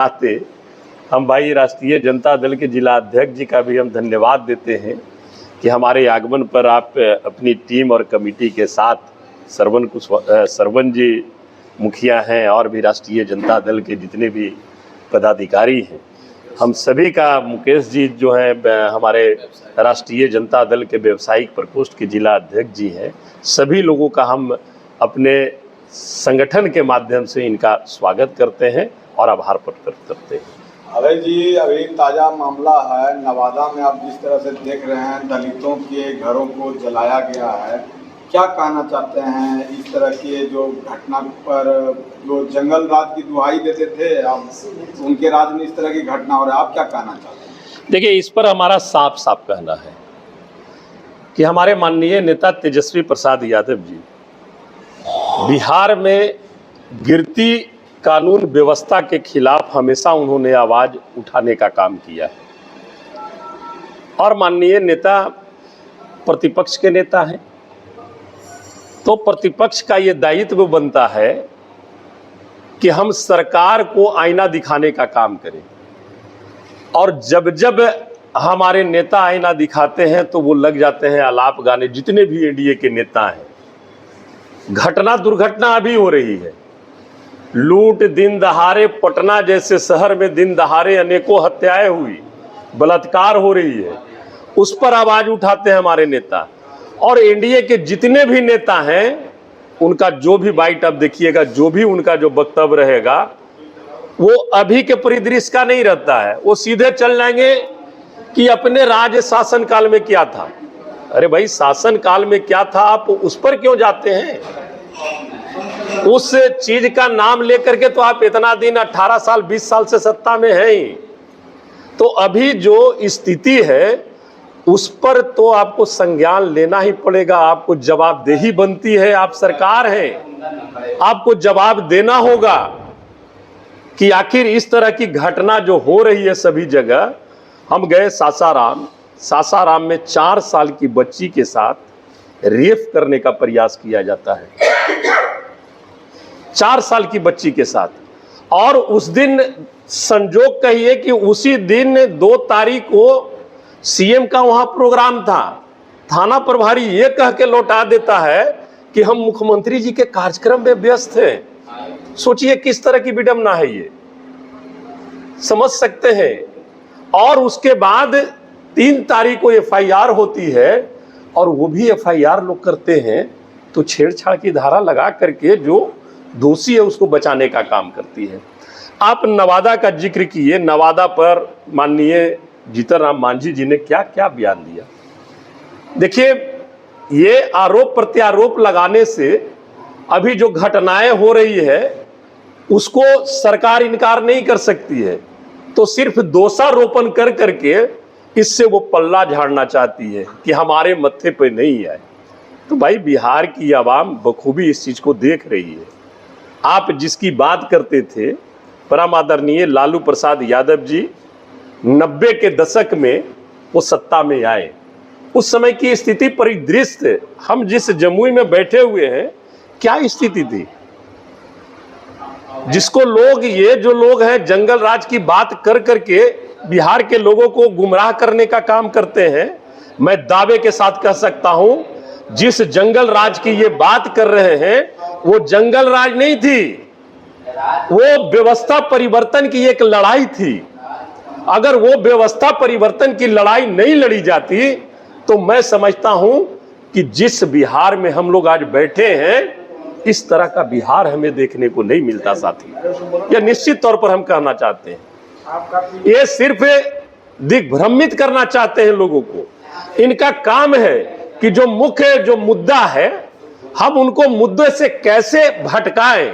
आते हम भाई राष्ट्रीय जनता दल के जिला अध्यक्ष जी का भी हम धन्यवाद देते हैं कि हमारे आगमन पर आप अपनी टीम और कमेटी के साथ सरवन जी मुखिया हैं और भी राष्ट्रीय जनता दल के जितने भी पदाधिकारी हैं, हम सभी का, मुकेश जी जो हैं हमारे राष्ट्रीय जनता दल के व्यवसायिक प्रकोष्ठ के जिला अध्यक्ष जी हैं, सभी लोगों का हम अपने संगठन के माध्यम से इनका स्वागत करते हैं और आभार प्रकट करते हैं। अभय जी, अभी ताज़ा मामला है नवादा में, आप जिस तरह से देख रहे हैं दलितों के घरों को जलाया गया है, क्या कहना चाहते हैं इस तरह के जो घटना पर? जो जंगल राज की दुहाई देते थे, आप उनके राज में इस तरह की घटना हो रहा है, आप क्या कहना चाहते हैं? देखिए, इस पर हमारा साफ साफ कहना है कि हमारे माननीय नेता तेजस्वी प्रसाद यादव जी बिहार में गिरती कानून व्यवस्था के खिलाफ हमेशा उन्होंने आवाज उठाने का काम किया है और माननीय नेता प्रतिपक्ष के नेता हैं, तो प्रतिपक्ष का ये दायित्व बनता है कि हम सरकार को आईना दिखाने का काम करें। और जब जब हमारे नेता आईना दिखाते हैं तो वो लग जाते हैं आलाप गाने। जितने भी एनडीए के नेता हैं, घटना दुर्घटना अभी हो रही है, लूट दिन दहाड़े, पटना जैसे शहर में दिन दहाड़े अनेकों हत्याएं हुई, बलात्कार हो रही है, उस पर आवाज उठाते हैं हमारे नेता। और एनडीए के जितने भी नेता हैं, उनका जो भी बाइट आप देखिएगा, जो भी उनका जो वक्तव्य रहेगा, वो अभी के परिदृश्य का नहीं रहता है। वो सीधे चल जाएंगे कि अपने राज्य शासन काल में क्या था। अरे भाई, शासन काल में क्या था, आप उस पर क्यों जाते हैं? उस चीज का नाम लेकर के तो आप इतना दिन 18 साल 20 साल से सत्ता में हैं ही। तो अभी जो स्थिति है उस पर तो आपको संज्ञान लेना ही पड़ेगा, आपको जवाबदेही बनती है। आप सरकार हैं, आपको जवाब देना होगा कि आखिर इस तरह की घटना जो हो रही है सभी जगह। हम गए सासाराम में 4 साल की बच्ची के साथ रेप करने का प्रयास किया जाता है, 4 साल की बच्ची के साथ। और उस दिन संजोग कहिए कि उसी दिन 2 तारीख को सीएम का वहां प्रोग्राम था। थाना प्रभारी ये कह के लौटा देता है कि हम मुख्यमंत्री जी के कार्यक्रम में व्यस्त हैं। सोचिए किस तरह की विडंबना है ये, समझ सकते हैं। और उसके बाद 3 तारीख को एफआईआर होती है, और वो भी एफआईआर लोग करते हैं तो छेड़छाड़ की धारा लगा करके जो दोषी है उसको बचाने का काम करती है। आप नवादा का जिक्र किए, नवादा पर माननीय जीतन राम मांझी जी ने क्या क्या बयान दिया। देखिए, ये आरोप प्रत्यारोप लगाने से अभी जो घटनाएं हो रही है उसको सरकार इनकार नहीं कर सकती है, तो सिर्फ दोषारोपण कर करके इससे वो पल्ला झाड़ना चाहती है कि हमारे मत्थे पे नहीं आए। तो भाई, बिहार की आवाम बखूबी इस चीज को देख रही है। आप जिसकी बात करते थे, परम आदरणीय लालू प्रसाद यादव जी 90 के दशक में वो सत्ता में आए। उस समय की स्थिति परिदृश्य, हम जिस जमुई में बैठे हुए हैं, क्या स्थिति थी, जिसको लोग, ये जो लोग हैं जंगल राज की बात कर करके बिहार के लोगों को गुमराह करने का काम करते हैं। मैं दावे के साथ कह सकता हूं, जिस जंगल राज की ये बात कर रहे हैं वो जंगल राज नहीं थी, वो व्यवस्था परिवर्तन की एक लड़ाई थी। अगर वो व्यवस्था परिवर्तन की लड़ाई नहीं लड़ी जाती तो मैं समझता हूं कि जिस बिहार में हम लोग आज बैठे हैं, इस तरह का बिहार हमें देखने को नहीं मिलता साथी। यह निश्चित तौर पर हम कहना चाहते हैं। ये सिर्फ दिग्भ्रमित करना चाहते हैं लोगों को। इनका काम है कि जो मुख्य जो मुद्दा है, हम उनको मुद्दे से कैसे भटकाएं,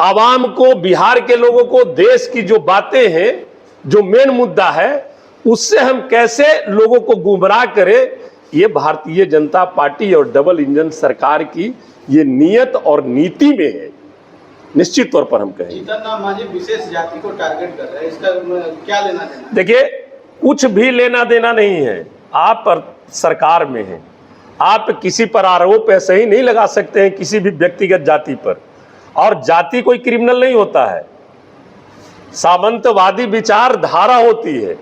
आवाम को, बिहार के लोगों को, देश की जो बातें हैं, जो मेन मुद्दा है, उससे हम कैसे लोगों को गुमराह करें। ये भारतीय जनता पार्टी और डबल इंजन सरकार की ये नियत और नीति में है, निश्चित तौर पर हम कहेंगे। जीतन राम मांझी विशेष जाति को टारगेट कर रहे हैं, इसका क्या लेना देना? देखिए, कुछ भी लेना देना नहीं है। आप सरकार में हैं, आप किसी पर आरोप ऐसे ही नहीं लगा सकते हैं किसी भी व्यक्तिगत जाति पर। और जाति कोई क्रिमिनल नहीं होता है। सामंतवादी विचारधारा होती है,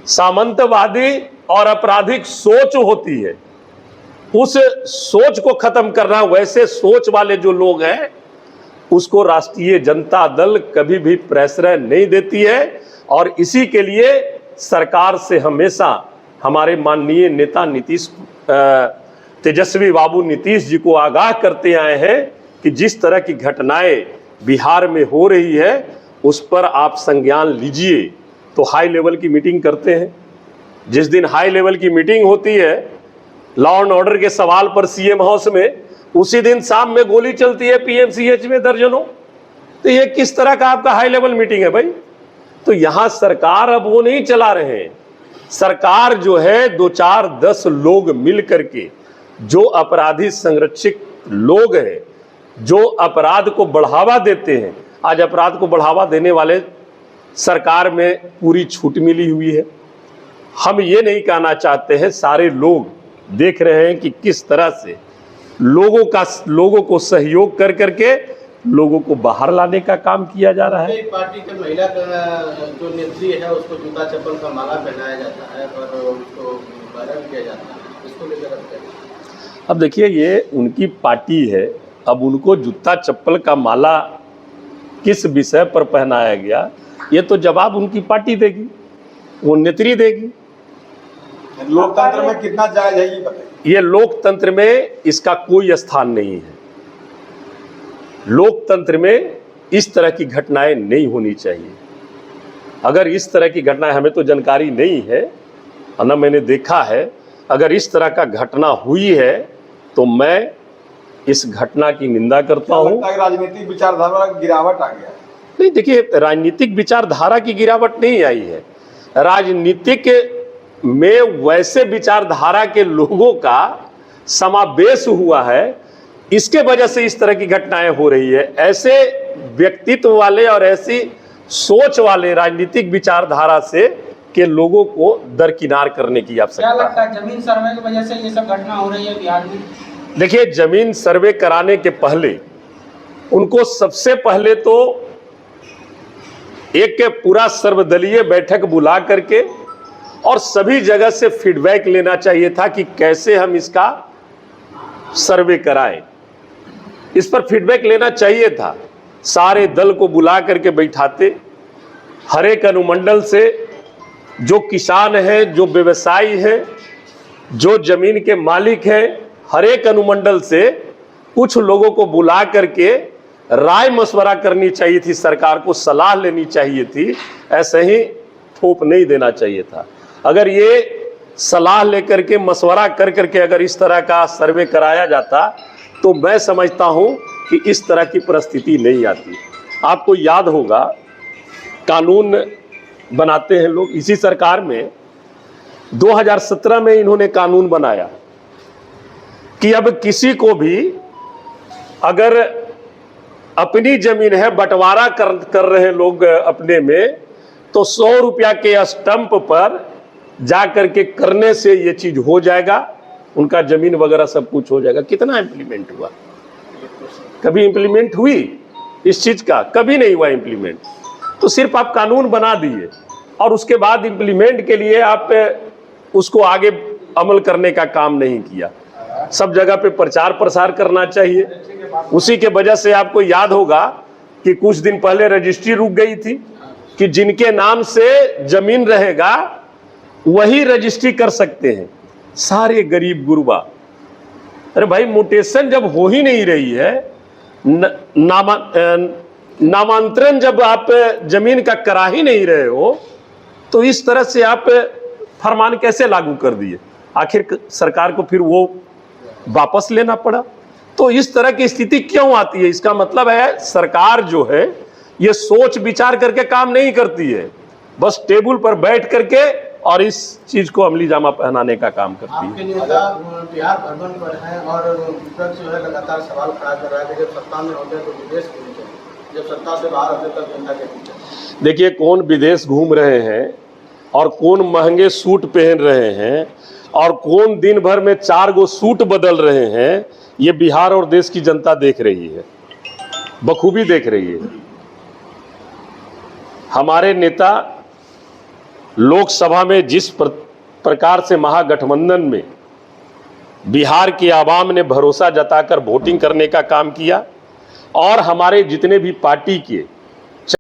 सामंतवादी और आपराधिक सोच होती है। उस सोच को खत्म करना, वैसे सोच वाले जो लोग हैं उसको राष्ट्रीय जनता दल कभी भी प्रश्रय नहीं देती है। और इसी के लिए सरकार से हमेशा हमारे माननीय नेता तेजस्वी बाबू नीतीश जी को आगाह करते आए हैं कि जिस तरह की घटनाएं बिहार में हो रही है उस पर आप संज्ञान लीजिए। तो हाई लेवल की मीटिंग करते हैं। जिस दिन हाई लेवल की मीटिंग होती है लॉ एंड ऑर्डर के सवाल पर सीएम हाउस में, उसी दिन शाम में गोली चलती है पीएमसीएच में दर्जनों। तो ये किस तरह का आपका हाई लेवल मीटिंग है भाई? तो यहां सरकार अब वो नहीं चला रहे हैं। सरकार जो है 2, 4, 10 लोग मिल करके, जो अपराधी संरक्षित लोग हैं, जो अपराध को बढ़ावा देते हैं, आज अपराध को बढ़ावा देने वाले सरकार में पूरी छूट मिली हुई है। हम ये नहीं कहना चाहते हैं, सारे लोग देख रहे हैं कि किस तरह से लोगों को सहयोग कर करके लोगों को बाहर लाने का काम किया जा रहा है। पार्टी के महिला जो नेत्री है उसको जूता चप्पल का माला पहनाया जाता है और उसको वायरल किया जाता है, इसको लेकर अब देखिए ये उनकी पार्टी है, अब उनको जूता चप्पल का माला किस विषय पर पहनाया गया ये तो जवाब उनकी पार्टी देगी, वो नेत्री देगी। लोकतंत्र में कितना जायज है ये बताइए। ये लोकतंत्र में इसका कोई स्थान नहीं है। लोकतंत्र में इस तरह की घटनाएं नहीं होनी चाहिए। अगर इस तरह की घटनाएं, हमें तो जानकारी नहीं है और न मैंने देखा है, अगर इस तरह का घटना हुई है तो मैं इस घटना की निंदा करता हूं। राजनीतिक विचारधारा की गिरावट आ गया है। नहीं, देखिए राजनीतिक विचारधारा की गिरावट नहीं आई है। राजनीतिक में वैसे विचारधारा के लोगों का समावेश हुआ है, इसके वजह से इस तरह की घटनाएं हो रही है। ऐसे व्यक्तित्व वाले और ऐसी सोच वाले राजनीतिक विचारधारा से के लोगों को दरकिनार करने की आवश्यकता है। क्या लगता है जमीन सर्वे की वजह से ये सब घटना हो रही है बिहार में? देखिए जमीन सर्वे कराने के पहले उनको सबसे पहले तो एक पूरा सर्वदलीय बैठक बुला करके और सभी जगह से फीडबैक लेना चाहिए था कि कैसे हम इसका सर्वे कराएं। इस पर फीडबैक लेना चाहिए था। सारे दल को बुला करके बैठाते, हर एक अनुमंडल से जो किसान है, जो व्यवसायी है, जो जमीन के मालिक हैं, हर एक अनुमंडल से कुछ लोगों को बुला करके राय मशवरा करनी चाहिए थी, सरकार को सलाह लेनी चाहिए थी। ऐसे ही थोप नहीं देना चाहिए था। अगर ये सलाह लेकर के मशवरा कर करके अगर इस तरह का सर्वे कराया जाता तो मैं समझता हूं कि इस तरह की परिस्थिति नहीं आती। आपको याद होगा कानून बनाते हैं लोग, इसी सरकार में 2017 में इन्होंने कानून बनाया कि अब किसी को भी अगर अपनी जमीन है बंटवारा कर रहे लोग अपने में, तो 100 रुपया के स्टंप पर जा करके करने से ये चीज हो जाएगा, उनका जमीन वगैरह सब कुछ हो जाएगा। कितना इंप्लीमेंट हुआ? कभी इंप्लीमेंट हुई इस चीज का? कभी नहीं हुआ इंप्लीमेंट। तो सिर्फ आप कानून बना दिए और उसके बाद इंप्लीमेंट के लिए आप उसको आगे अमल करने का काम नहीं किया। सब जगह पे प्रचार प्रसार करना चाहिए। उसी के वजह से आपको याद होगा कि कुछ दिन पहले रजिस्ट्री रुक गई थी कि जिनके नाम से जमीन रहेगा वही रजिस्ट्री कर सकते हैं, सारे गरीब गुरबा। अरे भाई म्यूटेशन जब हो ही नहीं रही है, नामांतरण जब आप जमीन का करा ही नहीं रहे हो, तो इस तरह से आप फरमान कैसे लागू कर दिए? आखिर सरकार को फिर वो वापस लेना पड़ा। तो इस तरह की स्थिति क्यों आती है? इसका मतलब है सरकार जो है ये सोच विचार करके काम नहीं करती है, बस टेबल पर बैठ करके और इस चीज को अमली जामा पहनाने का काम करती है। आपके नेता बिहार भ्रमण पर हैं और विपक्ष जो है लगातार सवाल खड़ा कर रहा है कि जब सत्ता में होते हैं तो विदेश घूमते हैं, जब सत्ता से बाहर होते तब जनता के पीछे। देखिए कौन विदेश घूम रहे हैं और कौन महंगे सूट पहन रहे हैं और कौन दिन भर में 4 गो सूट बदल रहे हैं, ये बिहार और देश की जनता देख रही है, बखूबी देख रही है। हमारे नेता लोकसभा में जिस प्रकार से महागठबंधन में बिहार की आवाम ने भरोसा जताकर वोटिंग करने का काम किया और हमारे जितने भी पार्टी के